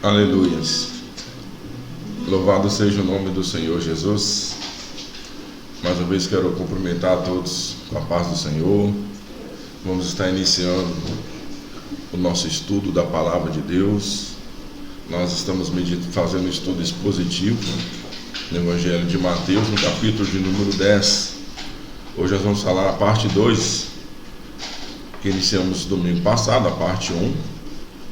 Aleluias. Louvado seja o nome do Senhor Jesus. Mais uma vez quero cumprimentar a todos com a paz do Senhor. Vamos estar iniciando o nosso estudo da Palavra de Deus. Nós estamos fazendo um estudo expositivo no Evangelho de Mateus, no capítulo de número 10. Hoje nós vamos falar a parte 2, que iniciamos domingo passado, a parte 1.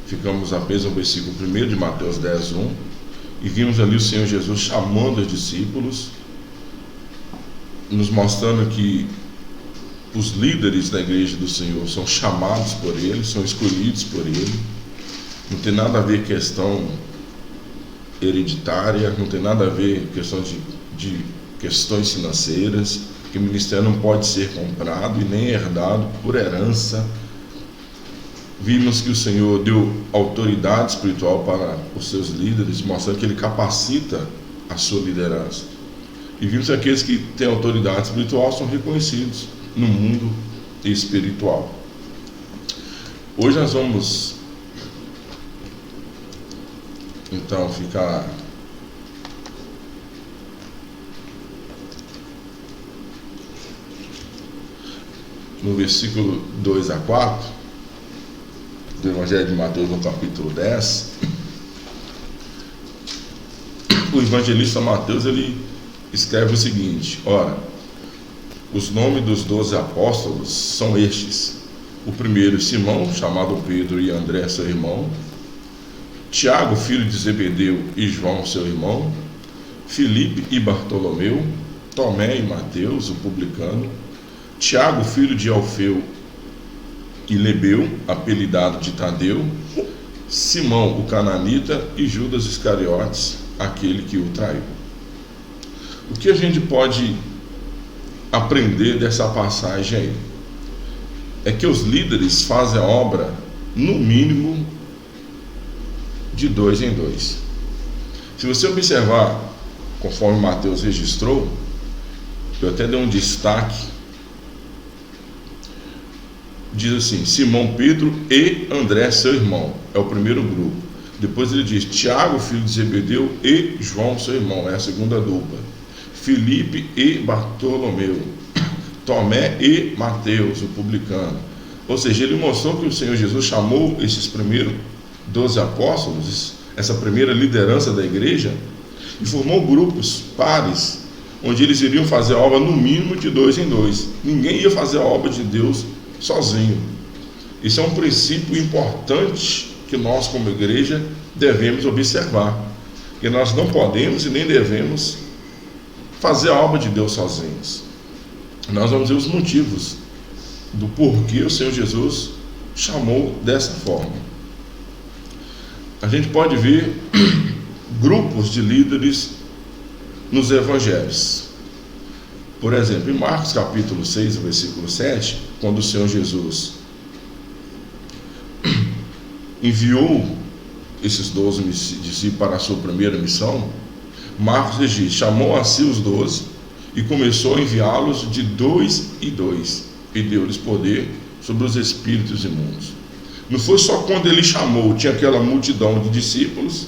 Ficamos apenas no versículo 1 de Mateus 10, 1. E vimos ali o Senhor Jesus chamando os discípulos, nos mostrando que os líderes da igreja do Senhor são chamados por Ele, são escolhidos por Ele. Não tem nada a ver questão hereditária, não tem nada a ver questão de questões financeiras, que o ministério não pode ser comprado e nem herdado por herança. Vimos que o Senhor deu autoridade espiritual para os seus líderes, mostrando que Ele capacita a sua liderança. E vimos que aqueles que têm autoridade espiritual são reconhecidos no mundo espiritual. Hoje nós vamos então ficar no versículo 2 a 4 do Evangelho de Mateus, no capítulo 10. O evangelista Mateus, ele escreve o seguinte: ora, os nomes dos 12 apóstolos são estes: o primeiro, Simão, chamado Pedro, e André, seu irmão; Tiago, filho de Zebedeu, e João, seu irmão; Filipe e Bartolomeu; Tomé e Mateus, o publicano; Tiago, filho de Alfeu e Lebeu, apelidado de Tadeu; Simão, o cananita; e Judas Iscariotes, aquele que o traiu. O que a gente pode aprender dessa passagem aí? É que os líderes fazem a obra, no mínimo, de 2 em 2. Se você observar, conforme Mateus registrou, eu até dei um destaque, diz assim: Simão, Pedro e André, seu irmão, é o primeiro grupo. Depois ele diz Tiago, filho de Zebedeu, e João, seu irmão, é a segunda dupla. Filipe e Bartolomeu, Tomé e Mateus, o publicano. Ou seja, ele mostrou que o Senhor Jesus chamou esses primeiros 12 apóstolos, essa primeira liderança da igreja, e formou grupos, pares, onde eles iriam fazer a obra no mínimo de 2 em 2. Ninguém ia fazer a obra de Deus sozinho. Isso é um princípio importante que nós, como igreja, devemos observar, que nós não podemos e nem devemos fazer a obra de Deus sozinhos. Nós vamos ver os motivos do porquê o Senhor Jesus chamou dessa forma. A gente pode ver grupos de líderes nos evangelhos. Por exemplo, em Marcos capítulo 6, versículo 7, quando o Senhor Jesus enviou esses 12 discípulos para a sua primeira missão, Marcos diz: chamou a si os 12 e começou a enviá-los de 2 em 2 e deu-lhes poder sobre os espíritos imundos. Não foi só quando ele chamou, tinha aquela multidão de discípulos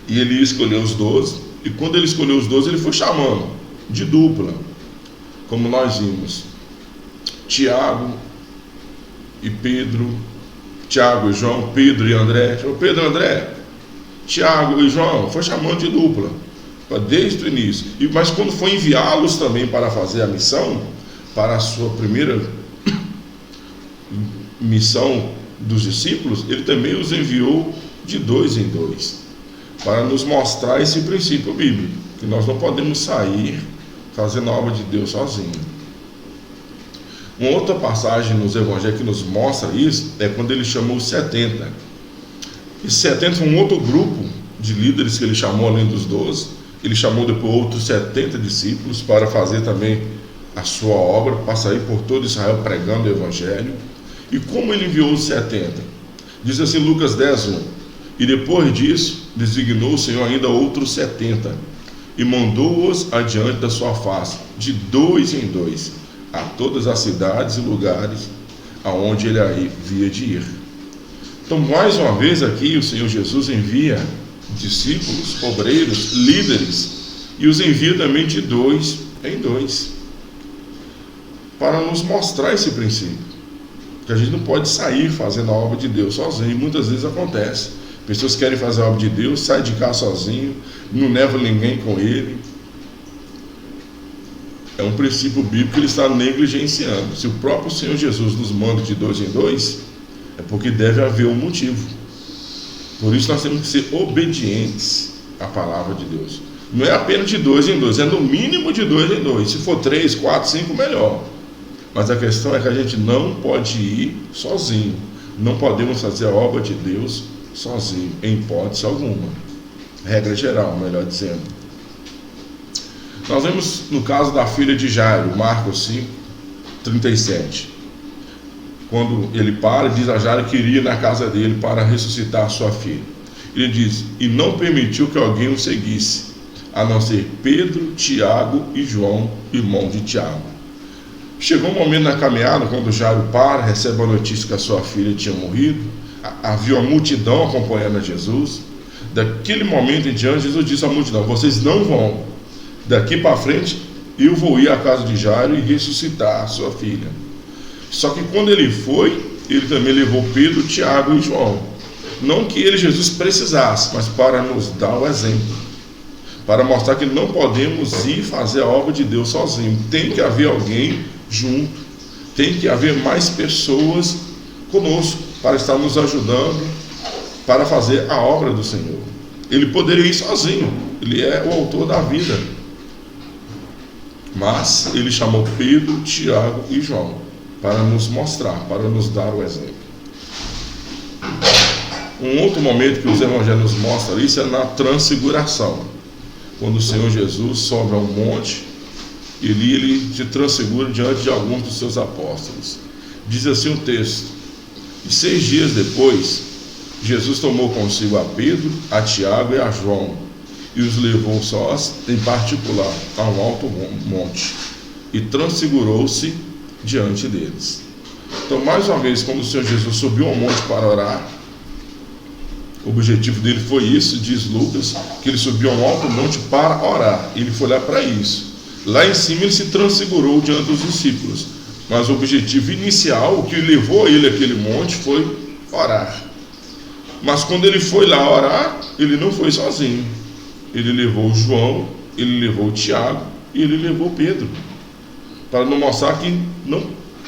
e ele escolheu os 12, e quando ele escolheu os 12, ele foi chamando de dupla, como nós vimos Tiago e Pedro, Tiago e João, Pedro e André, Pedro e André, Tiago e João, foi chamando de dupla desde o início. Mas quando foi enviá-los também para fazer a missão, para a sua primeira missão dos discípulos, ele também os enviou de 2 em 2, para nos mostrar esse princípio bíblico, que nós não podemos sair fazendo a obra de Deus sozinho. Uma outra passagem nos evangelhos que nos mostra isso é quando ele chamou os 70. E 70 foi um outro grupo de líderes que ele chamou além dos 12. Ele chamou depois outros 70 discípulos para fazer também a sua obra, para sair por todo Israel pregando o evangelho. E como ele enviou os 70? Diz assim Lucas 10, 1: e depois disso designou o Senhor ainda outros 70 e mandou-os adiante da sua face, de 2 em 2, a todas as cidades e lugares aonde ele havia de ir. Então, mais uma vez aqui, o Senhor Jesus envia discípulos, obreiros, líderes, e os envia também de 2 em 2, para nos mostrar esse princípio, que a gente não pode sair fazendo a obra de Deus sozinho. Muitas vezes acontece, pessoas querem fazer a obra de Deus, saem de casa sozinho, não leva ninguém com ele. É um princípio bíblico que ele está negligenciando. Se o próprio Senhor Jesus nos manda de 2 em 2, é porque deve haver um motivo. Por isso nós temos que ser obedientes à palavra de Deus. Não é apenas de 2 em 2, é no mínimo de 2 em 2. Se for 3, 4, 5, melhor. Mas a questão é que a gente não pode ir sozinho. Não podemos fazer a obra de Deus sozinho, em hipótese alguma. Regra geral, melhor dizendo. Nós vemos no caso da filha de Jairo, Marcos 5, 37. Quando ele para e diz a Jairo que iria na casa dele para ressuscitar a sua filha. Ele diz: e não permitiu que alguém o seguisse, a não ser Pedro, Tiago e João, irmão de Tiago. Chegou um momento na caminhada, quando Jairo para, recebe a notícia que a sua filha tinha morrido. Havia uma multidão acompanhando a Jesus. Daquele momento em diante, Jesus disse à multidão: vocês não vão. Daqui para frente, eu vou ir à casa de Jairo e ressuscitar a sua filha. Só que quando ele foi, ele também levou Pedro, Tiago e João. Não que ele, Jesus, precisasse, mas para nos dar o exemplo. Para mostrar que não podemos ir fazer a obra de Deus sozinho. Tem que haver alguém junto. Tem que haver mais pessoas conosco para estar nos ajudando para fazer a obra do Senhor. Ele poderia ir sozinho. Ele é o autor da vida. Mas ele chamou Pedro, Tiago e João para nos mostrar, para nos dar o exemplo. Um outro momento que os evangelhos mostram isso é na transfiguração. Quando o Senhor Jesus sobe a um monte, ele se transfigura diante de alguns dos seus apóstolos. Diz assim o texto: e 6 dias depois, Jesus tomou consigo a Pedro, a Tiago e a João, e os levou sós, em particular, a um alto monte, e transfigurou-se diante deles. Então, mais uma vez, quando o Senhor Jesus subiu ao monte para orar, o objetivo dele foi isso, diz Lucas, que ele subiu a um alto monte para orar. Ele foi lá para isso. Lá em cima ele se transfigurou diante dos discípulos. Mas o objetivo inicial, o que levou ele àquele monte, foi orar. Mas quando ele foi lá orar, ele não foi sozinho. Ele levou João, ele levou Tiago e ele levou Pedro, para nos mostrar que não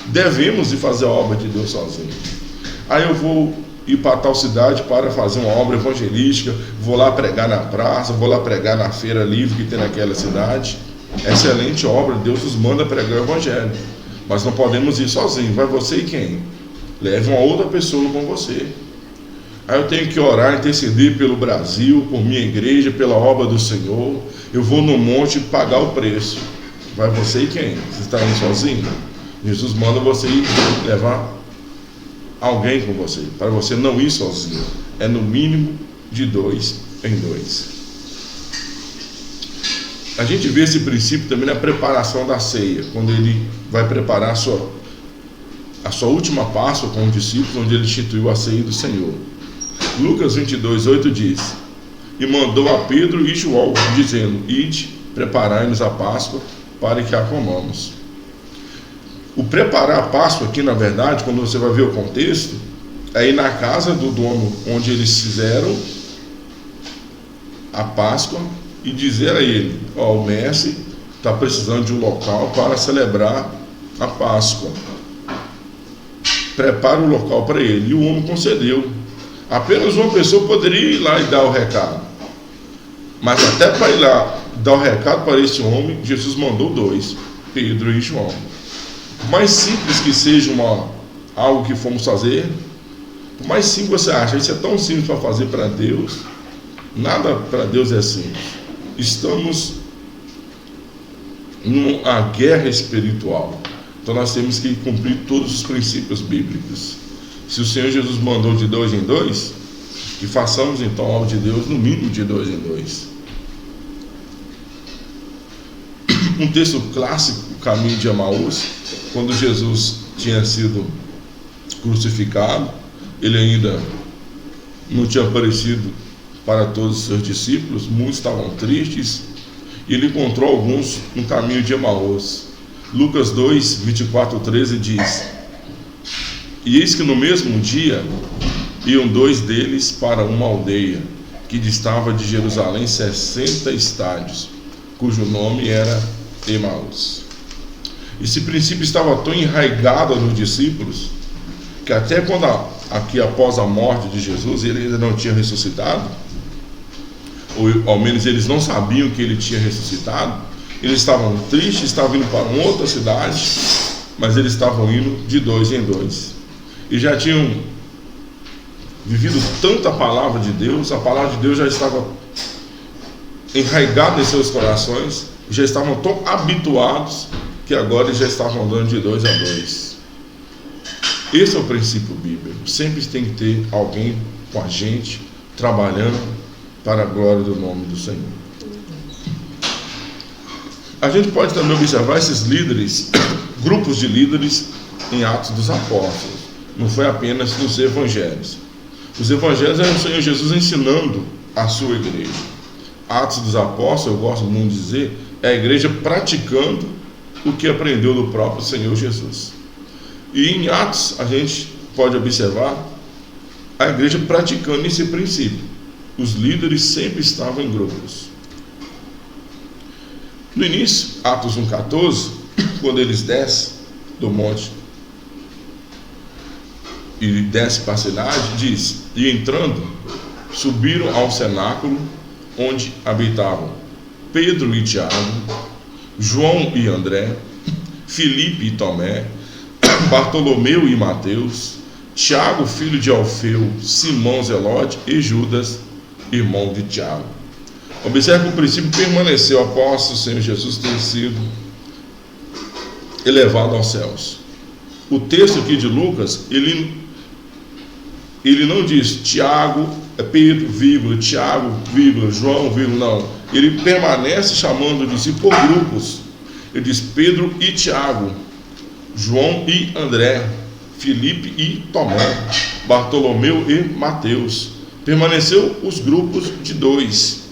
devemos ir fazer a obra de Deus sozinho. Aí eu vou ir para tal cidade para fazer uma obra evangelística, vou lá pregar na praça, vou lá pregar na feira livre que tem naquela cidade. Excelente obra, Deus nos manda pregar o evangelho, mas não podemos ir sozinho. Vai você e quem? Leve uma outra pessoa com você. Aí eu tenho que orar, interceder pelo Brasil, por minha igreja, pela obra do Senhor. Eu vou no monte pagar o preço. Vai você e quem? Você está indo sozinho? Jesus manda você ir levar alguém com você, para você não ir sozinho. É no mínimo de 2 em 2. A gente vê esse princípio também na preparação da ceia, quando ele vai preparar a sua última Páscoa com os discípulos, onde ele instituiu a ceia do Senhor. Lucas 22:8 diz: e mandou a Pedro e João, dizendo: ide, preparai-nos a Páscoa, para que a comamos. O preparar a Páscoa aqui, na verdade, quando você vai ver o contexto, é ir na casa do dono onde eles fizeram a Páscoa e dizer a ele: ó, o mestre está precisando de um local para celebrar a Páscoa. Prepara o local para ele. E o homem concedeu. Apenas uma pessoa poderia ir lá e dar o recado. Mas até para ir lá dar o recado para esse homem, Jesus mandou 2, Pedro e João. Por mais simples que seja algo que fomos fazer, por mais simples você acha, isso é tão simples para fazer para Deus, nada para Deus é simples. Estamos numa guerra espiritual, então nós temos que cumprir todos os princípios bíblicos. Se o Senhor Jesus mandou de 2 em 2, que façamos então a obra de Deus no mínimo de 2 em 2. Um texto clássico, o caminho de Emaús, quando Jesus tinha sido crucificado, ele ainda não tinha aparecido para todos os seus discípulos. Muitos estavam tristes e ele encontrou alguns no caminho de Emaús. Lucas 2, 24, 13 diz: E eis que no mesmo dia iam 2 deles para uma aldeia que distava de Jerusalém 60 estádios, cujo nome era Emaús. Esse princípio estava tão enraizado nos discípulos que até quando aqui após a morte de Jesus ele ainda não tinha ressuscitado, ou ao menos eles não sabiam que ele tinha ressuscitado, eles estavam tristes, estavam indo para uma outra cidade, mas eles estavam indo de 2 em 2 e já tinham vivido tanta palavra de Deus, a palavra de Deus já estava enraizada em seus corações, já estavam tão habituados que agora eles já estavam andando de 2 a 2. Esse é o princípio bíblico. Sempre tem que ter alguém com a gente trabalhando para a glória do nome do Senhor. A gente pode também observar esses líderes, grupos de líderes em Atos dos Apóstolos. Não foi apenas nos evangelhos. Os evangelhos é o Senhor Jesus ensinando a sua igreja. Atos dos Apóstolos, eu gosto muito de dizer, é a igreja praticando o que aprendeu do próprio Senhor Jesus. E em Atos a gente pode observar a igreja praticando esse princípio. Os líderes sempre estavam em grupos. No início, Atos 1,14, quando eles descem do monte e descem para a cidade, diz: E entrando, subiram ao cenáculo onde habitavam Pedro e Tiago, João e André, Filipe e Tomé, Bartolomeu e Mateus, Tiago, filho de Alfeu, Simão Zelote e Judas, irmão de Tiago. Observe que o princípio permaneceu após o Senhor Jesus ter sido elevado aos céus. O texto aqui de Lucas, ele não diz Tiago, Pedro, vírgula, Tiago, vírgula, João, vírgula, não. Ele permanece chamando de si por grupos. Ele diz Pedro e Tiago, João e André, Filipe e Tomé, Bartolomeu e Mateus. Permaneceu os grupos de 2.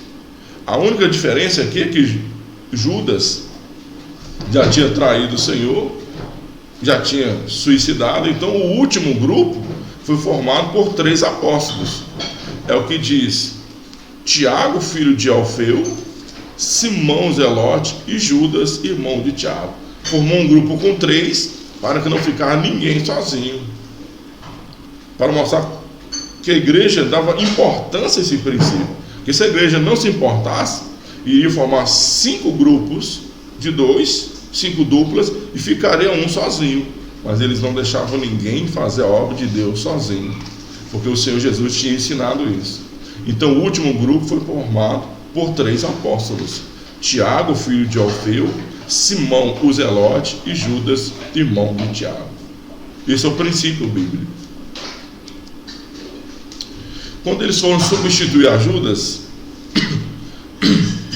A única diferença aqui é que Judas já tinha traído o Senhor, já tinha suicidado, então o último grupo foi formado por 3 apóstolos. É o que diz Tiago, filho de Alfeu, Simão Zelote e Judas, irmão de Tiago. Formou um grupo com 3 para que não ficasse ninguém sozinho, para mostrar que a igreja dava importância a esse princípio, que se a igreja não se importasse, iria formar 5 grupos de 2, 5 duplas, e ficaria um sozinho. Mas eles não deixavam ninguém fazer a obra de Deus sozinho, porque o Senhor Jesus tinha ensinado isso. Então o último grupo foi formado por 3 apóstolos: Tiago, filho de Alfeu, Simão o Zelote e Judas, irmão de Tiago. Esse é o princípio bíblico. Quando eles foram substituir a Judas,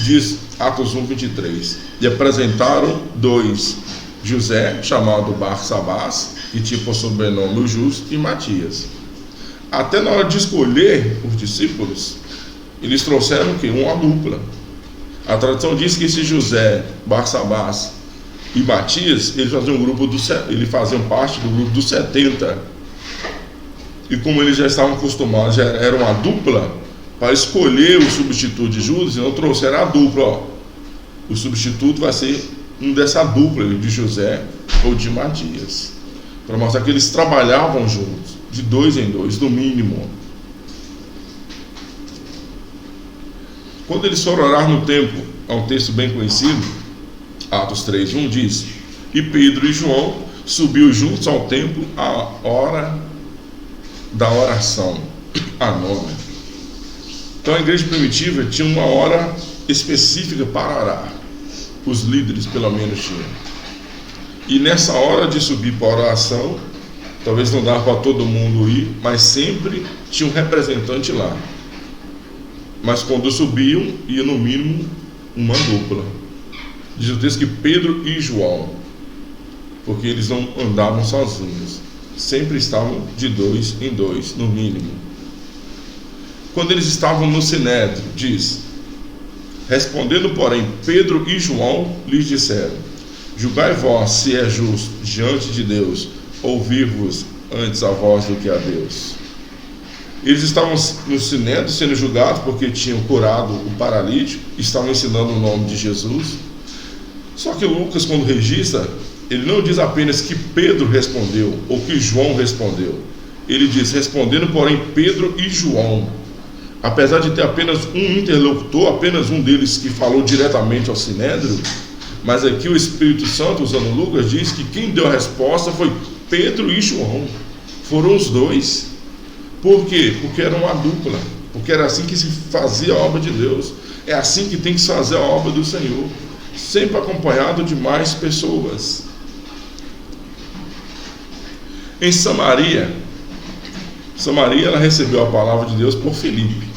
diz Atos 1:23, e apresentaram 2, José, chamado Barsabás, que tinha por sobrenome o Justo, e Matias. Até na hora de escolher os discípulos, eles trouxeram o quê? Uma dupla. A tradição diz que esse José, Barsabás e Matias, eles faziam parte do grupo dos 70. E como eles já estavam acostumados, já era uma dupla, para escolher o substituto de Judas, não trouxeram a dupla. Ó. O substituto vai ser um dessa dupla, de José ou de Matias, para mostrar que eles trabalhavam juntos, de 2 em 2, no mínimo. Quando eles foram orar no templo, há um texto bem conhecido, Atos 3:1 diz: E Pedro e João subiu juntos ao templo à hora da oração, a 9. Então a igreja primitiva tinha uma hora específica para orar. Os líderes pelo menos tinham. E nessa hora de subir para a oração, talvez não dava para todo mundo ir, mas sempre tinha um representante lá. Mas quando subiam, ia no mínimo uma dupla. Diz o texto que Pedro e João, porque eles não andavam sozinhos, sempre estavam de 2 em 2, no mínimo. quando eles estavam no Sinédrio, diz: respondendo, porém, Pedro e João lhes disseram: julgai vós se é justo diante de Deus ouvir-vos antes a vós do que a Deus. Eles estavam no Sinédrio sendo julgados porque tinham curado o paralítico, estavam ensinando o nome de Jesus. Só que Lucas, quando registra, ele não diz apenas que Pedro respondeu ou que João respondeu. Ele diz: respondendo, porém, Pedro e João. Apesar de ter apenas um interlocutor, apenas um deles que falou diretamente ao Sinédrio, mas aqui o Espírito Santo, usando Lucas, diz que quem deu a resposta foi Pedro e João. Foram os dois. Por quê? Porque era uma dupla. Porque era assim que se fazia a obra de Deus. É assim que tem que se fazer a obra do Senhor, sempre acompanhado de mais pessoas. Em Samaria, ela recebeu a palavra de Deus por Filipe.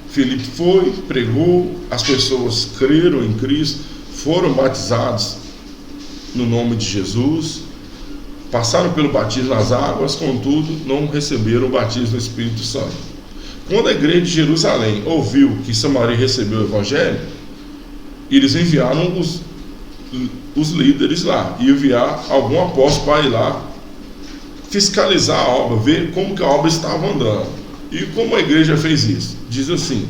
Filipe foi, pregou, as pessoas creram em Cristo, foram batizados no nome de Jesus, passaram pelo batismo nas águas, contudo não receberam o batismo do Espírito Santo. Quando a igreja de Jerusalém ouviu que Samaria recebeu o evangelho, eles enviaram os líderes lá, e enviar algum apóstolo para ir lá fiscalizar a obra, ver como que a obra estava andando. E como a igreja fez isso? Diz assim: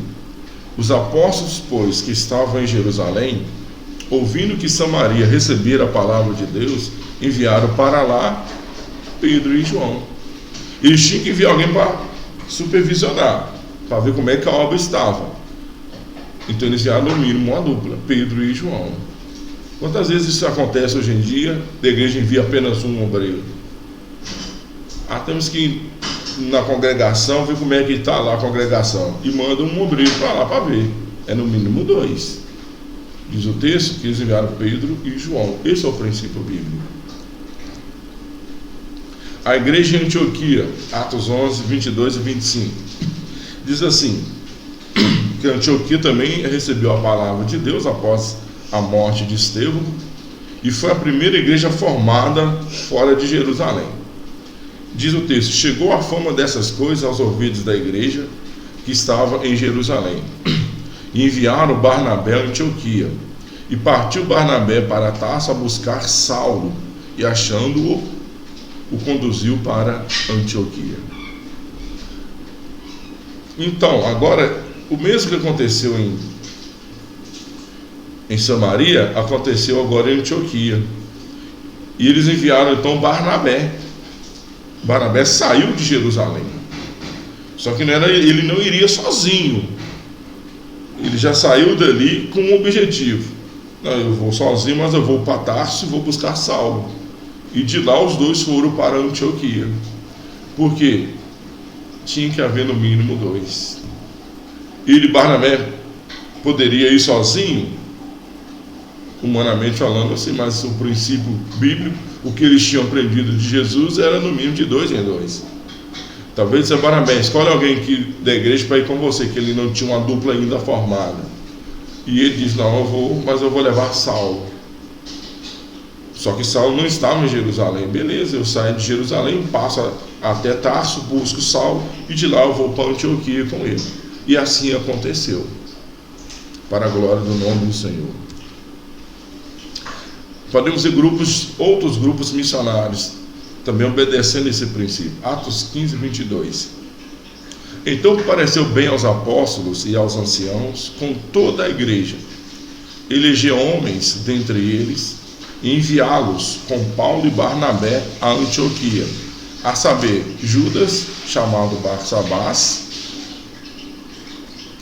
os apóstolos, pois, que estavam em Jerusalém, ouvindo que Samaria recebera a palavra de Deus, enviaram para lá Pedro e João. Eles tinham que enviar alguém para supervisionar, para ver como é que a obra estava. Então eles enviaram no mínimo uma dupla, Pedro e João. Quantas vezes isso acontece hoje em dia? A igreja envia apenas um obreiro. Temos que ir na congregação, ver como é que está lá a congregação, e manda um obreiro para lá para ver. É no mínimo 2. Diz o texto que eles enviaram Pedro e João. Esse é o princípio bíblico. A igreja em Antioquia, Atos 11, 22 e 25, diz assim: que Antioquia também recebeu a palavra de Deus após a morte de Estevão, e foi a primeira igreja formada fora de Jerusalém. Diz o texto: chegou a fama dessas coisas aos ouvidos da igreja que estava em Jerusalém, e enviaram Barnabé a Antioquia. E partiu Barnabé para Tarso a buscar Saulo, e achando-o, o conduziu para Antioquia. Então, agora, o mesmo que aconteceu em Samaria, aconteceu agora em Antioquia. E eles enviaram então Barnabé. Barnabé saiu de Jerusalém. Só que ele não iria sozinho. Ele já saiu dali com um objetivo. Não, eu vou sozinho, mas eu vou para Tarso e vou buscar Saulo. E de lá os dois foram para Antioquia. Por quê? Tinha que haver no mínimo 2. Ele, Barnabé, poderia ir sozinho, humanamente falando assim, mas o princípio bíblico, o que eles tinham aprendido de Jesus era no mínimo de 2 em 2. Talvez você, Barnabé, escolhe alguém aqui da igreja para ir com você, que ele não tinha uma dupla ainda formada. E ele diz: não, eu vou, mas eu vou levar Saulo. Só que Saulo não estava em Jerusalém. Beleza, eu saio de Jerusalém, passo até Tarso, busco Saulo, e de lá eu vou para Antioquia com ele. E assim aconteceu, para a glória do nome do Senhor. Podemos ver outros grupos missionários também obedecendo esse princípio. Atos 15, 22. Então pareceu bem aos apóstolos e aos anciãos, com toda a igreja, eleger homens dentre eles e enviá-los com Paulo e Barnabé a Antioquia, a saber, Judas, chamado Barsabás,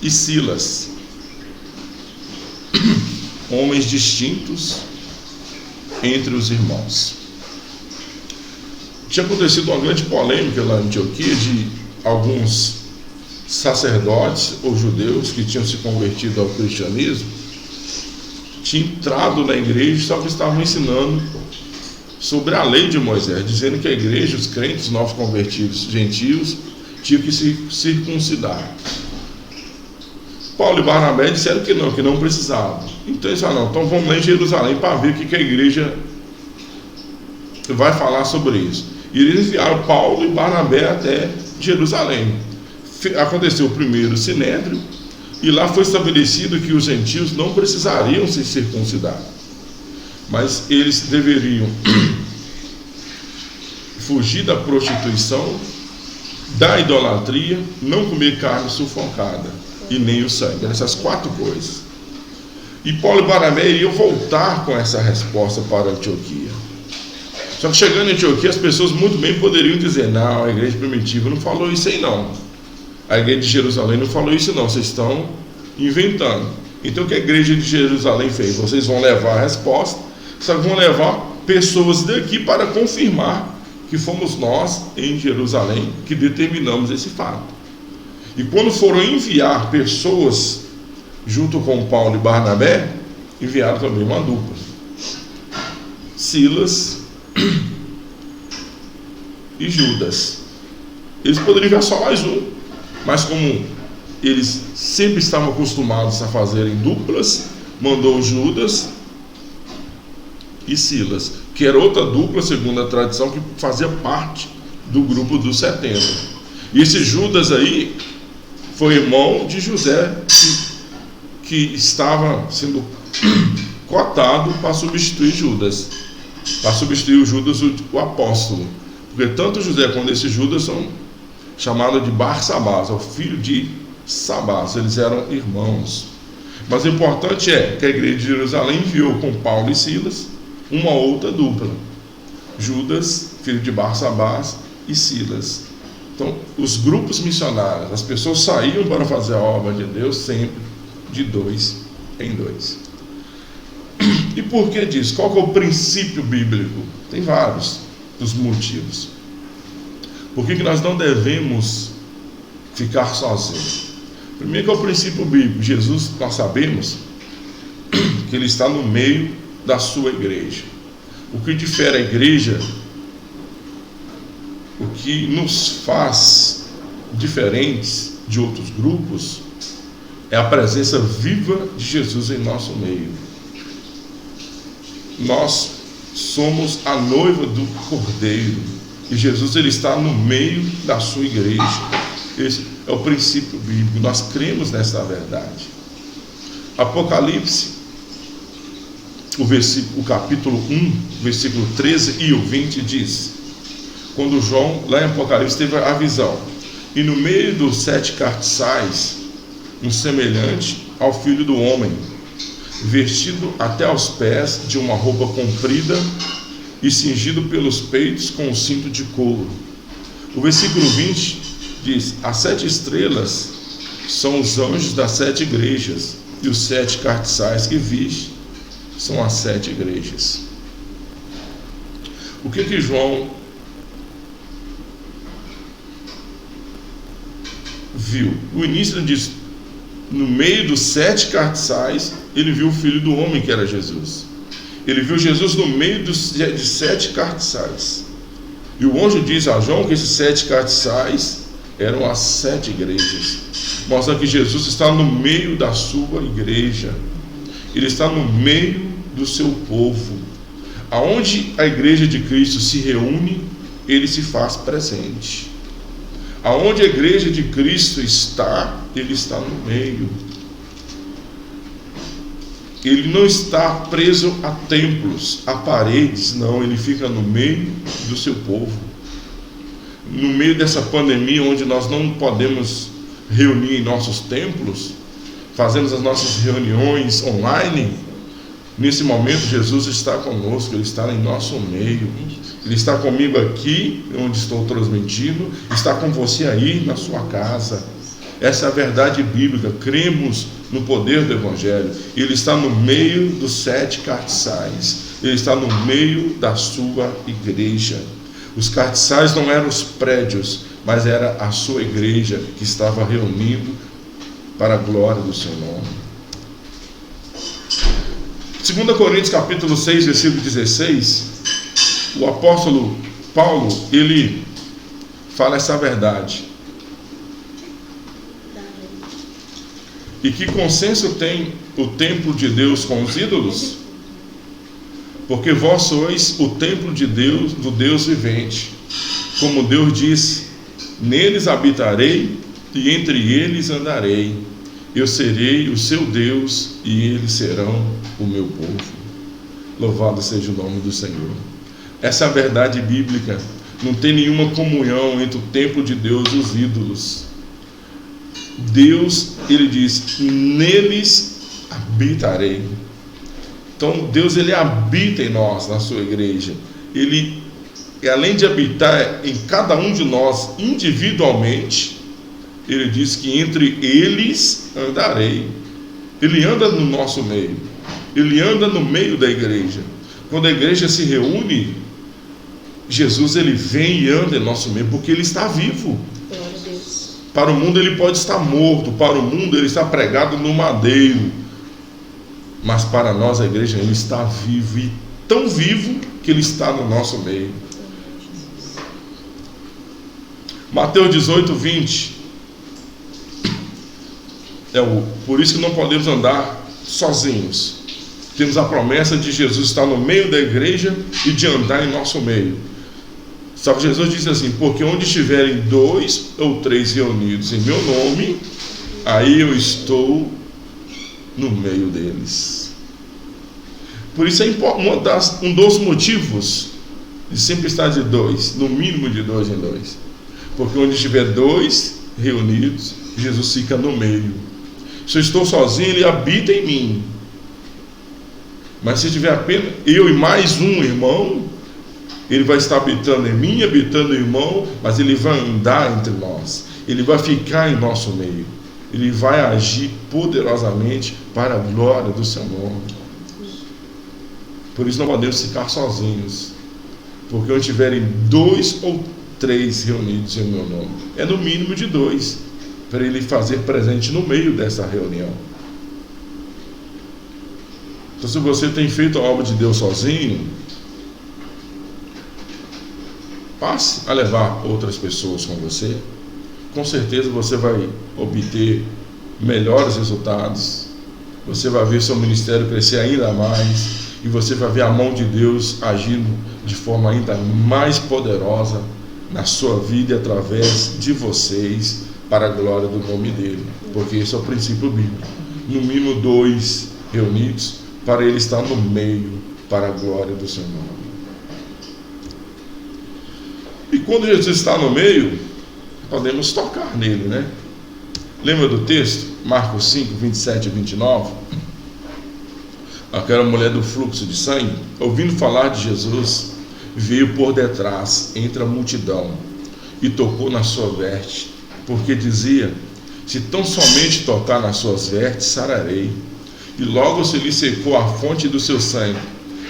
e Silas, homens distintos entre os irmãos. Tinha acontecido uma grande polêmica lá em Antioquia de alguns sacerdotes ou judeus que tinham se convertido ao cristianismo, tinham entrado na igreja, só que estavam ensinando sobre a lei de Moisés, dizendo que a igreja, os crentes, novos convertidos gentios, tinham que se circuncidar. Paulo e Barnabé disseram que não precisavam. Então eles falaram: então vamos lá em Jerusalém para ver o que a igreja vai falar sobre isso. E eles enviaram Paulo e Barnabé até Jerusalém. aconteceu o primeiro sinédrio, e lá foi estabelecido que os gentios não precisariam se circuncidar, mas eles deveriam fugir da prostituição, da idolatria, não comer carne sufocada e nem o sangue. Essas 4 coisas. E Paulo e Barnabé iriam voltar com essa resposta para Antioquia. Só que chegando em Antioquia, as pessoas muito bem poderiam dizer: não, a igreja primitiva não falou isso aí não, a igreja de Jerusalém não falou isso não, vocês estão inventando. Então o que a igreja de Jerusalém fez? Vocês vão levar a resposta, só que vão levar pessoas daqui para confirmar que fomos nós em Jerusalém que determinamos esse fato. E quando foram enviar pessoas junto com Paulo e Barnabé, enviaram também uma dupla, Silas e Judas. Eles poderiam enviar só mais um, mas como eles sempre estavam acostumados a fazerem duplas, mandou Judas e Silas, que era outra dupla, segundo a tradição, que fazia parte do grupo dos 70. E esse Judas aí foi irmão de José, que estava sendo cotado para substituir Judas, para substituir o Judas, o apóstolo. Porque tanto José quanto esse Judas são chamados de Barsabás, é o filho de Sabás, eles eram irmãos. Mas o importante é que a igreja de Jerusalém enviou com Paulo e Silas uma outra dupla, Judas, filho de Barsabás, e Silas. Então, os grupos missionários, as pessoas saíam para fazer a obra de Deus sempre de 2 em 2. E por que disso? Qual que é o princípio bíblico? Tem vários dos motivos. Por que nós não devemos ficar sozinhos? Primeiro que é o princípio bíblico. Jesus, nós sabemos que ele está no meio da sua igreja. O que difere a igreja, o que nos faz diferentes de outros grupos, é a presença viva de Jesus em nosso meio. Nós somos a noiva do Cordeiro e Jesus, ele está no meio da sua igreja. Esse é o princípio bíblico. Nós cremos nessa verdade. Apocalipse, o capítulo 1, versículo 13 e o 20 diz: quando João, lá em Apocalipse, teve a visão, e no meio dos 7 cartiçais, um semelhante ao Filho do Homem, vestido até aos pés de uma roupa comprida e cingido pelos peitos com um cinto de couro. O versículo 20 diz: as 7 estrelas são os anjos das 7 igrejas, e os 7 cartiçais que vi são as 7 igrejas. O que João viu? O início ele diz: no meio dos 7 cartiçais, ele viu o Filho do Homem, que era Jesus. Ele viu Jesus no meio de 7 cartiçais. E o anjo diz a João que esses 7 cartiçais eram as 7 igrejas. Mostra que Jesus está no meio da sua igreja. Ele está no meio do seu povo. Aonde a igreja de Cristo se reúne, ele se faz presente. Aonde a igreja de Cristo está, ele está no meio. Ele não está preso a templos, a paredes, não, ele fica no meio do seu povo. No meio dessa pandemia, onde nós não podemos reunir em nossos templos, fazemos as nossas reuniões online, nesse momento Jesus está conosco, ele está em nosso meio. Ele está comigo aqui, onde estou transmitindo, está com você aí na sua casa. Essa é a verdade bíblica. Cremos no poder do Evangelho. Ele está no meio dos 7 cartiçais. Ele está no meio da sua igreja. Os cartiçais não eram os prédios, mas era a sua igreja que estava reunindo para a glória do seu nome. 2 Coríntios capítulo 6, versículo 16, o apóstolo Paulo, ele fala essa verdade. E que consenso tem o templo de Deus com os ídolos? Porque vós sois o templo de Deus, do Deus vivente. Como Deus disse: neles habitarei e entre eles andarei. Eu serei o seu Deus e eles serão o meu povo. Louvado seja o nome do Senhor. Essa é a verdade bíblica. Não tem nenhuma comunhão entre o templo de Deus e os ídolos. Deus, ele diz, neles habitarei. Então Deus, ele habita em nós, na sua igreja. Ele, além de habitar em cada um de nós individualmente, ele diz que entre eles andarei. Ele anda no nosso meio. Ele anda no meio da igreja. Quando a igreja se reúne, Jesus, ele vem e anda em nosso meio, porque ele está vivo. Glória a Deus. Para o mundo ele pode estar morto, para o mundo ele está pregado no madeiro, mas para nós, a igreja, ele está vivo, e tão vivo que ele está no nosso meio. Mateus 18, 20. Por isso que não podemos andar sozinhos. Temos a promessa de Jesus estar no meio da igreja e de andar em nosso meio. Só que Jesus diz assim: porque onde estiverem 2 ou 3 reunidos em meu nome, aí eu estou no meio deles. Por isso é um dos motivos de sempre estar de 2, no mínimo de 2 em 2. Porque onde estiver 2 reunidos, Jesus fica no meio. Se eu estou sozinho, ele habita em mim. Mas se tiver apenas eu e mais um irmão, ele vai estar habitando em mim, habitando no irmão, mas ele vai andar entre nós. Ele vai ficar em nosso meio. Ele vai agir poderosamente para a glória do seu nome. Por isso não podemos ficar sozinhos. Porque onde tiverem 2 ou 3 reunidos em meu nome, é no mínimo de 2, para ele fazer presente no meio dessa reunião. Então, se você tem feito a obra de Deus sozinho, passe a levar outras pessoas com você. Com certeza você vai obter melhores resultados. Você vai ver seu ministério crescer ainda mais, e você vai ver a mão de Deus agindo de forma ainda mais poderosa na sua vida e através de vocês, para a glória do nome dele. Porque esse é o princípio bíblico. No mínimo 2 reunidos, para ele estar no meio, para a glória do seu nome. E quando Jesus está no meio, podemos tocar nele, né? Lembra do texto? Marcos 5, 27 e 29. Aquela mulher do fluxo de sangue, ouvindo falar de Jesus, veio por detrás, entre a multidão, e tocou na sua veste, porque dizia: se tão somente tocar nas suas vestes, sararei. E logo se lhe secou a fonte do seu sangue,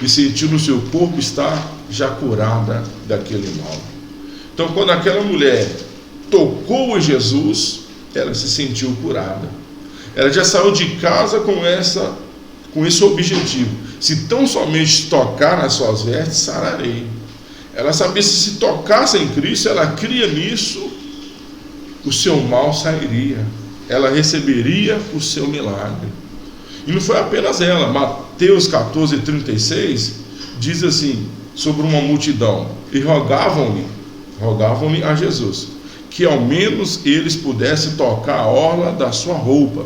e sentiu no seu corpo estar já curada daquele mal. Então, quando aquela mulher tocou em Jesus, ela se sentiu curada. Ela já saiu de casa com esse objetivo: se tão somente tocar nas suas vestes, sararei. Ela sabia que se tocasse em Cristo, ela cria nisso, o seu mal sairia, ela receberia o seu milagre. E não foi apenas ela. Mateus 14, 36 diz assim, sobre uma multidão: e rogavam-lhe a Jesus, que ao menos eles pudessem tocar a orla da sua roupa,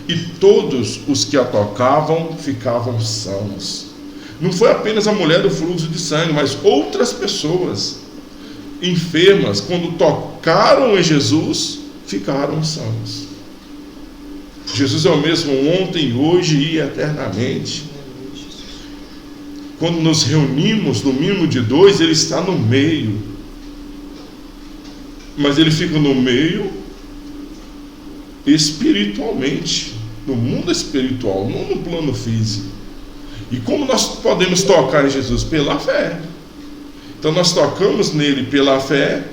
e todos os que a tocavam ficavam sãos. Não foi apenas a mulher do fluxo de sangue, mas outras pessoas enfermas, quando tocaram em Jesus, ficaram sãos. Jesus é o mesmo ontem, hoje e eternamente. Quando nos reunimos no mínimo de 2, ele está no meio. Mas ele fica no meio espiritualmente, no mundo espiritual, não no plano físico. E como nós podemos tocar em Jesus? Pela fé. Então nós tocamos nele pela fé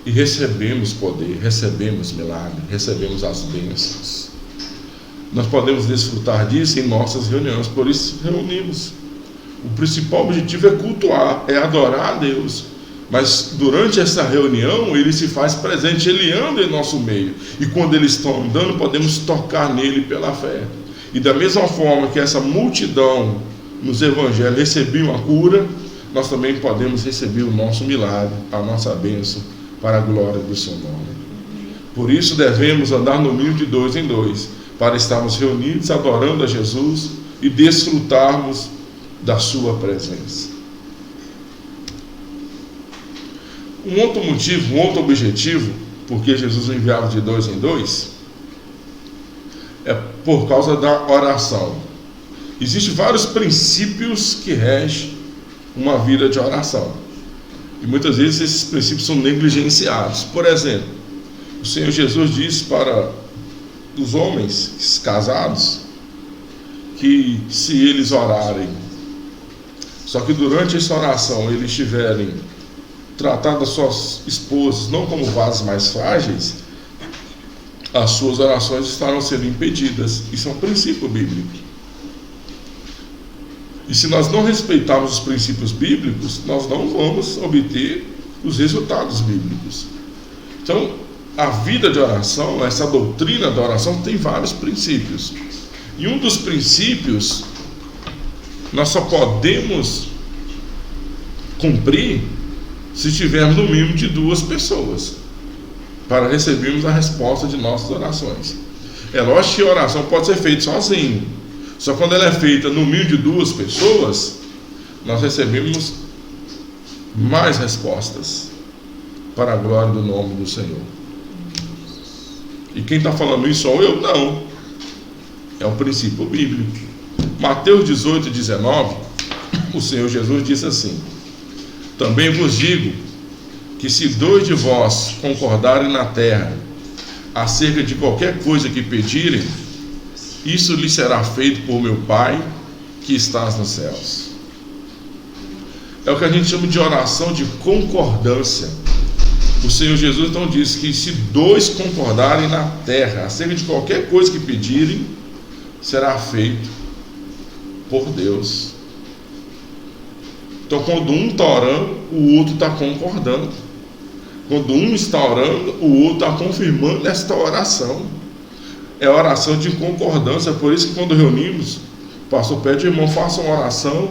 e recebemos poder, recebemos milagre, recebemos as bênçãos. Nós podemos desfrutar disso em nossas reuniões, por isso reunimos. O principal objetivo é cultuar, é adorar a Deus. Mas durante essa reunião, ele se faz presente, ele anda em nosso meio. E quando eles estão andando, podemos tocar nele pela fé. E da mesma forma que essa multidão nos evangelhos recebiam a cura, nós também podemos receber o nosso milagre, a nossa bênção, para a glória do seu nome. Por isso devemos andar no mínimo de 2 em 2, para estarmos reunidos adorando a Jesus e desfrutarmos da sua presença. Um outro motivo, um outro objetivo, porque Jesus o enviava de 2 em 2, é por causa da oração. Existem vários princípios que regem uma vida de oração. E muitas vezes esses princípios são negligenciados. Por exemplo, o Senhor Jesus disse para os homens casados que se eles orarem, só que durante essa oração eles estiverem tratando as suas esposas não como vasos mais frágeis, as suas orações estarão sendo impedidas. Isso é um princípio bíblico. E se nós não respeitarmos os princípios bíblicos, nós não vamos obter os resultados bíblicos. Então, a vida de oração, essa doutrina da oração, tem vários princípios. E um dos princípios, nós só podemos cumprir se tivermos no mínimo de 2 pessoas, para recebermos a resposta de nossas orações. É lógico que a oração pode ser feita sozinho. Só quando ela é feita no mínimo de 2 pessoas, nós recebemos mais respostas para a glória do nome do Senhor. E quem está falando isso sou eu? Não. É um princípio bíblico. Mateus 18, 19, o Senhor Jesus disse assim: também vos digo que se 2 de vós concordarem na terra acerca de qualquer coisa que pedirem, isso lhe será feito por meu Pai que estás nos céus. É o que a gente chama de oração de concordância. O Senhor Jesus então diz que se 2 concordarem na terra acerca de qualquer coisa que pedirem, será feito por Deus. Então, quando um está orando, o outro está concordando. Quando um está orando, o outro está confirmando esta oração. É oração de concordância. Por isso que quando reunimos, o pastor pede, irmão, faça uma oração,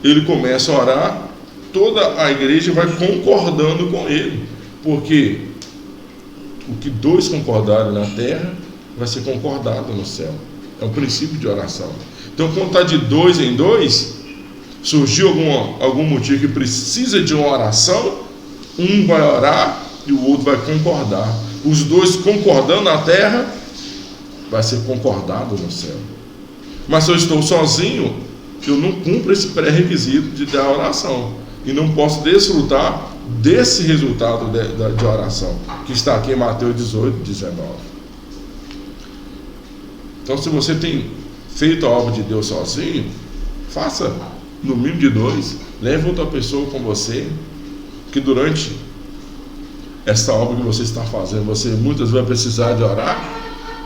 ele começa a orar, toda a igreja vai concordando com ele, porque o que 2 concordarem na terra vai ser concordado no céu. É um princípio de oração. Então, quando está de 2 em 2, surgiu algum motivo que precisa de uma oração, um vai orar e o outro vai concordar. Os 2 concordando na terra, vai ser concordado no céu. Mas se eu estou sozinho, eu não cumpro esse pré-requisito de dar oração, e não posso desfrutar desse resultado de oração, que está aqui em Mateus 18, 19. Então, se você tem feito a obra de Deus sozinho, faça no mínimo de 2, leve outra pessoa com você, que durante essa obra que você está fazendo, você muitas vezes vai precisar de orar.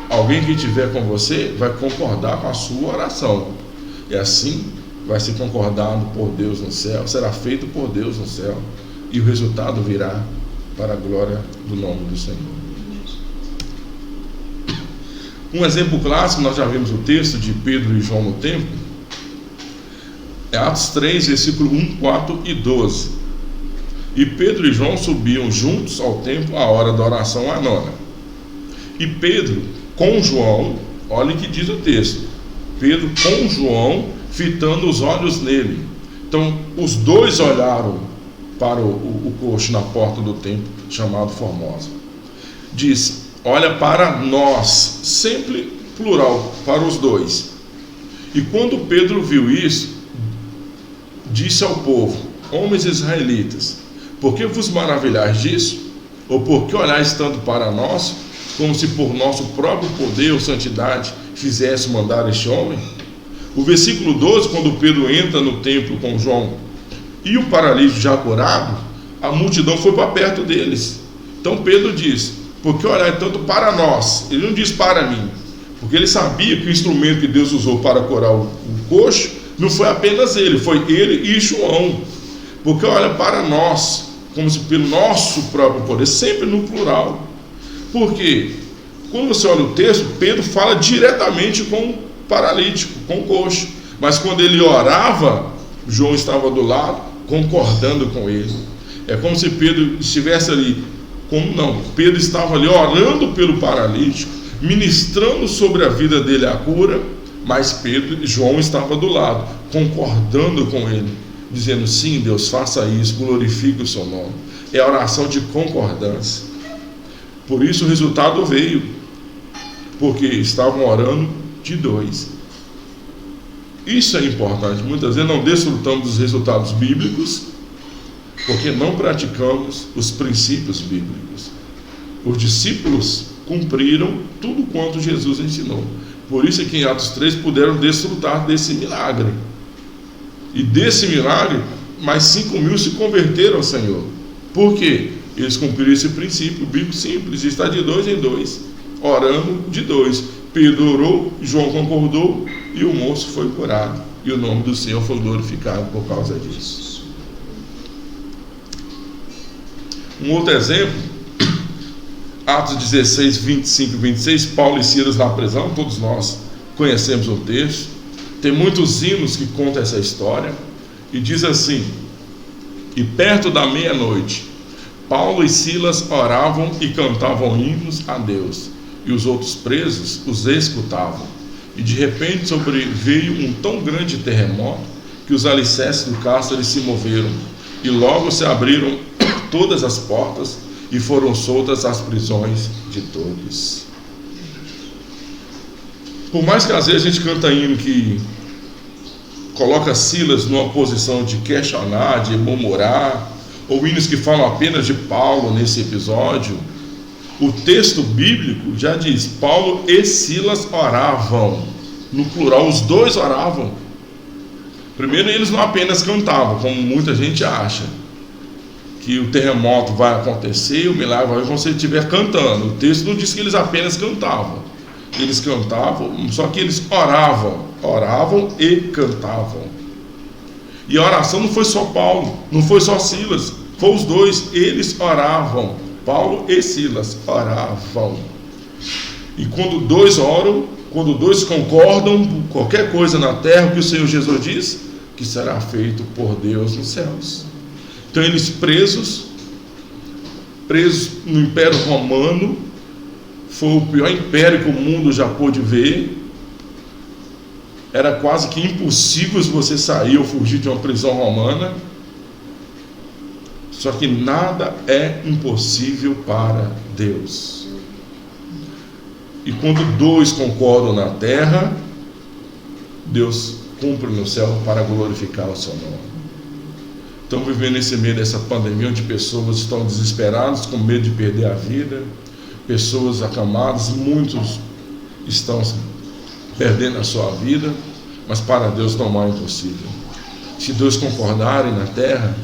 Alguém que estiver com você vai concordar com a sua oração, e assim vai ser concordado por Deus no céu, será feito por Deus no céu, e o resultado virá para a glória do nome do Senhor. Um exemplo clássico, nós já vimos o texto de Pedro e João no templo, é Atos 3, versículo 1, 4 e 12. E Pedro e João subiam juntos ao templo à hora da oração à nona. E Pedro com João, olha o que diz o texto, Pedro com João fitando os olhos nele. Então os 2 olharam para o coxo na porta do templo chamado Formosa. Diz, olha para nós, sempre plural, para os 2. E quando Pedro viu isso, disse ao povo, homens israelitas, por que vos maravilhais disso? Ou por que olhais tanto para nós, como se por nosso próprio poder ou santidade fizesse mandar este homem? O versículo 12, quando Pedro entra no templo com João e o paralítico já curado, a multidão foi para perto deles. Então Pedro diz, por que olhai tanto para nós? Ele não diz para mim, porque ele sabia que o instrumento que Deus usou para curar o coxo não foi apenas ele, foi ele e João. Porque olha para nós, como se pelo nosso próprio poder, sempre no plural. Porque quando você olha o texto, Pedro fala diretamente com o paralítico, com o coxo. Mas quando ele orava, João estava do lado, concordando com ele. É como se Pedro estivesse ali, Pedro estava ali orando pelo paralítico, ministrando sobre a vida dele a cura, mas João estava do lado, concordando com ele, dizendo: sim, Deus, faça isso, glorifique o seu nome. É a oração de concordância. Por isso o resultado veio, porque estavam orando de dois. Isso é importante. Muitas vezes não desfrutamos dos resultados bíblicos porque não praticamos os princípios bíblicos. Os discípulos cumpriram tudo quanto Jesus ensinou. Por isso é que em Atos 3 puderam desfrutar desse milagre. E desse milagre, mais 5.000 se converteram ao Senhor. Por quê? Eles cumpriram esse princípio bíblico simples, de estar de dois em dois, orando de dois. Pedro orou, João concordou e o moço foi curado. E o nome do Senhor foi glorificado por causa disso. Um outro exemplo, Atos 16, 25 e 26, Paulo e Silas na prisão, todos nós conhecemos o texto. Tem muitos hinos que contam essa história. E diz assim: e perto da meia-noite, Paulo e Silas oravam e cantavam hinos a Deus, e os outros presos os escutavam. E de repente sobreveio um tão grande terremoto que os alicerces do cárcere se moveram, e logo se abriram todas as portas e foram soltas as prisões de todos. Por mais que às vezes a gente canta hino que coloca Silas numa posição de questionar, de murmurar, ou hinos que falam apenas de Paulo nesse episódio, o texto bíblico já diz: Paulo e Silas oravam, no plural, os dois oravam. Primeiro, eles não apenas cantavam, como muita gente acha, que o terremoto vai acontecer, o milagre vai quando você estiver cantando. O texto não diz que eles apenas cantavam. Eles cantavam, só que eles oravam e cantavam. E a oração não foi só Paulo, não foi só Silas, foi os dois. Eles oravam, Paulo e Silas oravam. E quando dois oram, quando dois concordam por qualquer coisa na terra, o que o Senhor Jesus diz? Que será feito por Deus nos céus. Então eles presos no Império Romano, foi o pior império que o mundo já pôde ver. Era quase que impossível você sair ou fugir de uma prisão romana. Só que nada é impossível para Deus. E quando dois concordam na terra, Deus cumpre no céu para glorificar o seu nome. Estamos vivendo nesse meio dessa pandemia, onde pessoas estão desesperadas, com medo de perder a vida, pessoas acamadas, muitos estão perdendo a sua vida, mas para Deus não há impossível. Se dois concordarem na terra,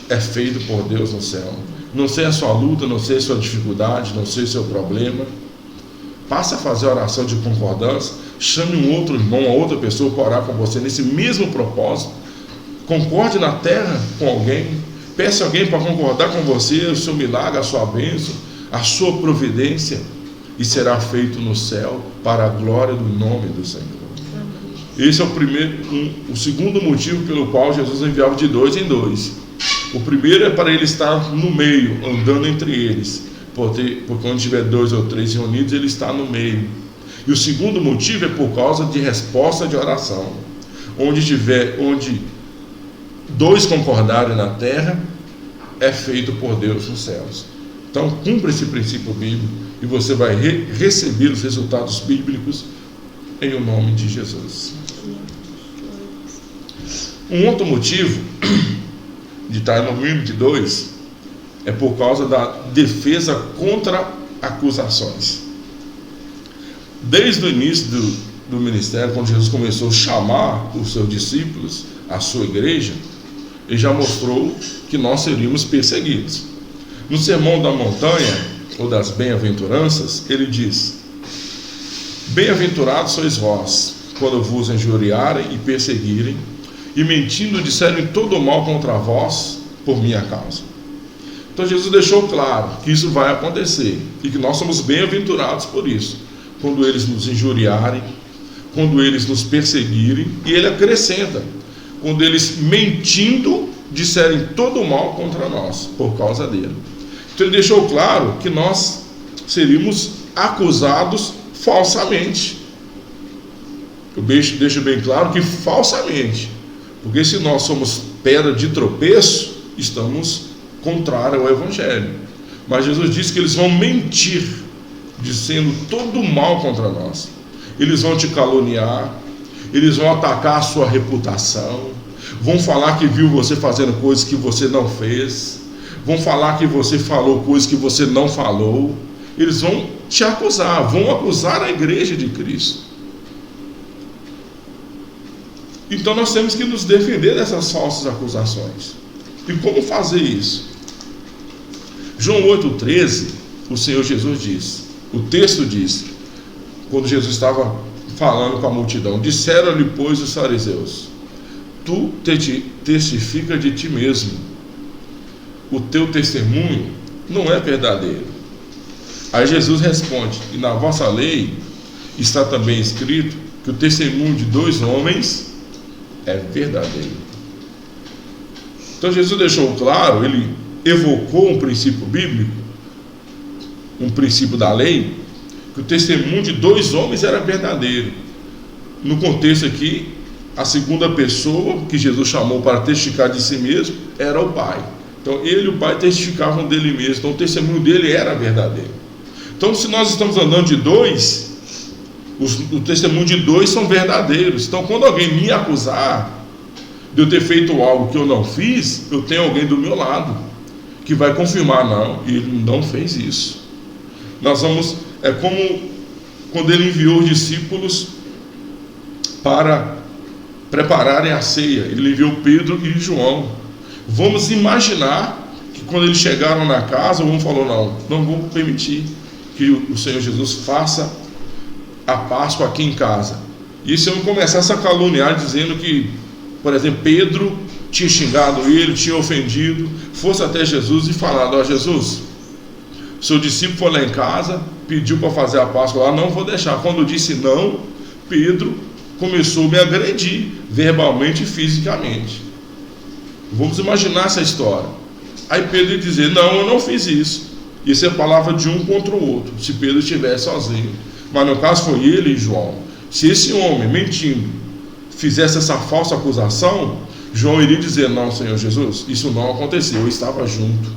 é feito por Deus no céu. Não sei a sua luta, não sei a sua dificuldade, não sei o seu problema, passe a fazer a oração de concordância, chame um outro irmão, uma outra pessoa para orar com você nesse mesmo propósito. Concorde na terra com alguém, peça alguém para concordar com você o seu milagre, a sua bênção, a sua providência, e será feito no céu para a glória do nome do Senhor. Esse é o segundo motivo pelo qual Jesus enviava de dois em dois. O primeiro é para ele estar no meio, andando entre eles, porque quando tiver dois ou três reunidos, ele está no meio. E o segundo motivo é por causa de resposta de oração. Onde dois concordarem na terra, é feito por Deus nos céus. Então cumpra esse princípio bíblico e você vai receber os resultados bíblicos em o nome de Jesus. Um outro motivo de estar no mínimo de dois é por causa da defesa contra acusações. Desde o início do ministério, quando Jesus começou a chamar os seus discípulos, a sua igreja, ele já mostrou que nós seríamos perseguidos. No Sermão da Montanha, ou das Bem-aventuranças, ele diz: bem-aventurados sois vós, quando vos injuriarem e perseguirem, e mentindo disserem todo o mal contra vós, por minha causa. Então Jesus deixou claro que isso vai acontecer, e que nós somos bem-aventurados por isso, quando eles nos injuriarem, quando eles nos perseguirem, e ele acrescenta: quando eles, mentindo, disserem todo o mal contra nós, por causa dele. Então ele deixou claro que nós seríamos acusados falsamente. Eu deixo bem claro que falsamente, porque se nós somos pedra de tropeço, estamos contrários ao Evangelho. Mas Jesus disse que eles vão mentir, dizendo todo o mal contra nós. Eles vão te caluniar, eles vão atacar a sua reputação, vão falar que viu você fazendo coisas que você não fez, vão falar que você falou coisas que você não falou. Eles vão te acusar, vão acusar a igreja de Cristo. Então nós temos que nos defender dessas falsas acusações. E como fazer isso? João 8,13, o Senhor Jesus diz, o texto diz, quando Jesus estava falando com a multidão: disseram-lhe, pois, os fariseus: tu testifica de ti mesmo, o teu testemunho não é verdadeiro. Aí Jesus responde: e na vossa lei está também escrito que o testemunho de 2 homens é verdadeiro. Então Jesus deixou claro, ele evocou um princípio bíblico, um princípio da lei, que o testemunho de 2 homens era verdadeiro. No contexto aqui, a segunda pessoa que Jesus chamou para testificar de si mesmo era o Pai. Então ele e o Pai testificavam dele mesmo, então o testemunho dele era verdadeiro. Então, se nós estamos andando de 2, o testemunho de 2 são verdadeiros. Então, quando alguém me acusar de eu ter feito algo que eu não fiz, eu tenho alguém do meu lado que vai confirmar: não, ele não fez isso. Nós vamos, é como quando ele enviou os discípulos para prepararem a ceia. Ele enviou Pedro e João. Vamos imaginar que quando eles chegaram na casa, um falou: não vou permitir que o Senhor Jesus faça a Páscoa aqui em casa. E se eu começasse a caluniar, dizendo que, por exemplo, Pedro tinha xingado ele, tinha ofendido, fosse até Jesus e falado: ó, Jesus, seu discípulo foi lá em casa, pediu para fazer a Páscoa lá, não vou deixar. Quando eu disse não, Pedro começou a me agredir verbalmente e fisicamente. Vamos imaginar essa história. Aí Pedro ia dizer: não, eu não fiz isso. Isso é palavra de um contra o outro, se Pedro estivesse sozinho. Mas no caso foi ele e João. Se esse homem, mentindo, fizesse essa falsa acusação, João iria dizer: não, Senhor Jesus, isso não aconteceu, eu estava junto.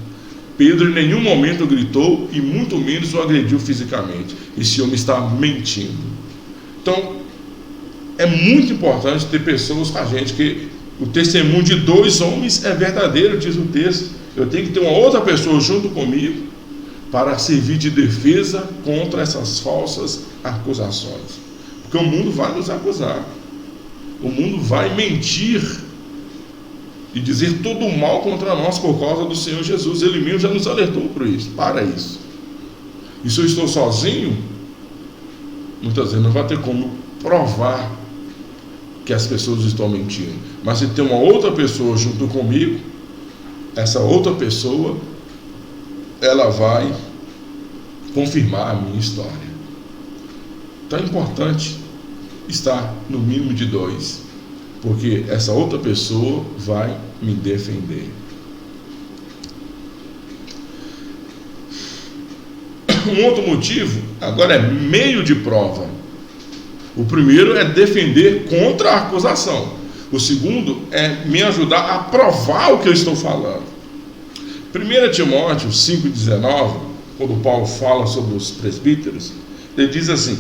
Pedro em nenhum momento gritou e muito menos o agrediu fisicamente. Esse homem está mentindo. Então, é muito importante ter pessoas com a gente que o testemunho de 2 homens é verdadeiro, diz o texto. Eu tenho que ter uma outra pessoa junto comigo para servir de defesa contra essas falsas acusações. Porque o mundo vai nos acusar. O mundo vai mentir e dizer todo o mal contra nós por causa do Senhor Jesus. Ele mesmo já nos alertou para isso. E se eu estou sozinho, muitas vezes não vai ter como provar que as pessoas estão mentindo. Mas se tem uma outra pessoa junto comigo, essa outra pessoa, ela vai confirmar a minha história. Então é importante estar no mínimo de 2, porque essa outra pessoa vai me defender. Um outro motivo, agora, é meio de prova. O primeiro é defender contra a acusação. O segundo é me ajudar a provar o que eu estou falando. 1 Timóteo 5,19, quando Paulo fala sobre os presbíteros, ele diz assim: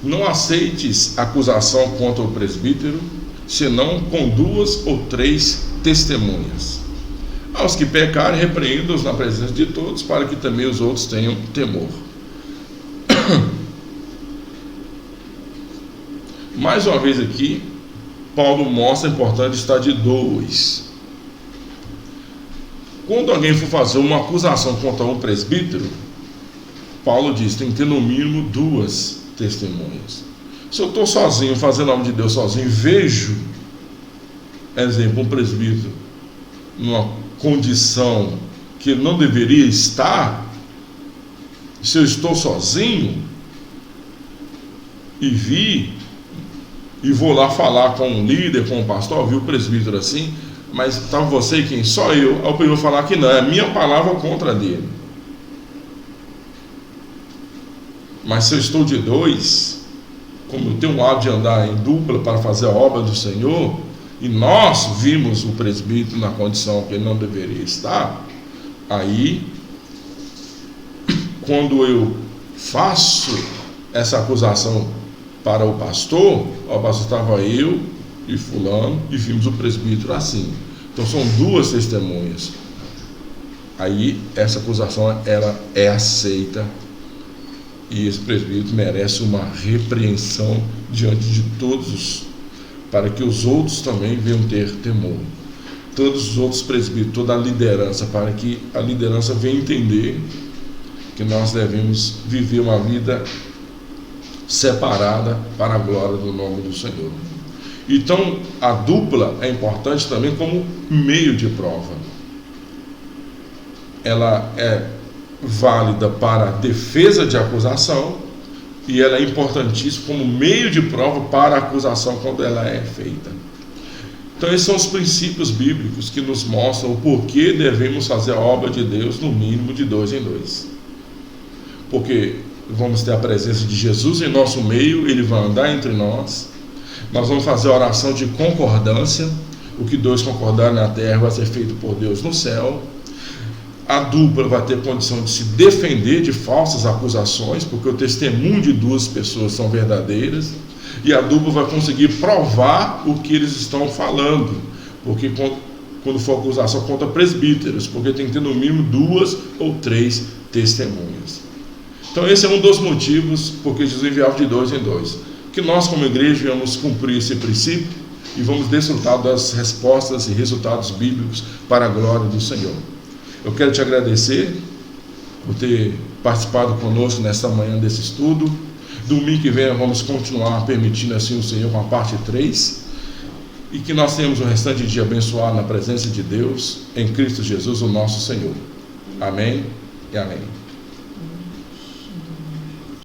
não aceites acusação contra o presbítero, senão com 2 ou 3 testemunhas. Aos que pecarem, repreenda-os na presença de todos, para que também os outros tenham temor. Mais uma vez aqui, Paulo mostra a importância de estar de 2. Quando alguém for fazer uma acusação contra um presbítero, Paulo diz: tem que ter no mínimo 2 testemunhas. Se eu estou sozinho, fazendo o nome de Deus sozinho, vejo, exemplo, um presbítero numa condição que ele não deveria estar, se eu estou sozinho e vi, e vou lá falar com um líder, com um pastor, viu o presbítero assim, mas está você e quem? Só eu. Aí o presbítero falar que não, é a minha palavra contra a dele. Mas se eu estou de dois, como eu tenho o hábito de andar em dupla para fazer a obra do Senhor, e nós vimos o presbítero na condição que ele não deveria estar, aí, quando eu faço essa acusação para o pastor estava eu e fulano e vimos o presbítero assim. Então são duas testemunhas. Aí essa acusação ela é aceita e esse presbítero merece uma repreensão diante de todos, para que os outros também venham ter temor. Todos os outros presbíteros, toda a liderança, para que a liderança venha entender que nós devemos viver uma vida separada para a glória do nome do Senhor. Então a dupla é importante também como meio de prova. Ela é válida para a defesa de acusação e ela é importantíssima como meio de prova para a acusação quando ela é feita. Então esses são os princípios bíblicos que nos mostram o porquê devemos fazer a obra de Deus no mínimo de 2 em 2. Porque vamos ter a presença de Jesus em nosso meio, ele vai andar entre nós, nós vamos fazer a oração de concordância, o que 2 concordarem na terra vai ser feito por Deus no céu. A dupla vai ter condição de se defender de falsas acusações, porque o testemunho de 2 pessoas são verdadeiras, e a dupla vai conseguir provar o que eles estão falando, porque quando for acusação contra presbíteros, porque tem que ter no mínimo 2 ou 3 testemunhas. Então esse é um dos motivos porque Jesus enviava de 2 em 2. Que nós como igreja vamos cumprir esse princípio e vamos desfrutar das respostas e resultados bíblicos para a glória do Senhor. Eu quero te agradecer por ter participado conosco nesta manhã desse estudo. Domingo que vem vamos continuar permitindo assim o Senhor com a parte 3. E que nós tenhamos o restante dia abençoado na presença de Deus, em Cristo Jesus, o nosso Senhor. Amém e amém.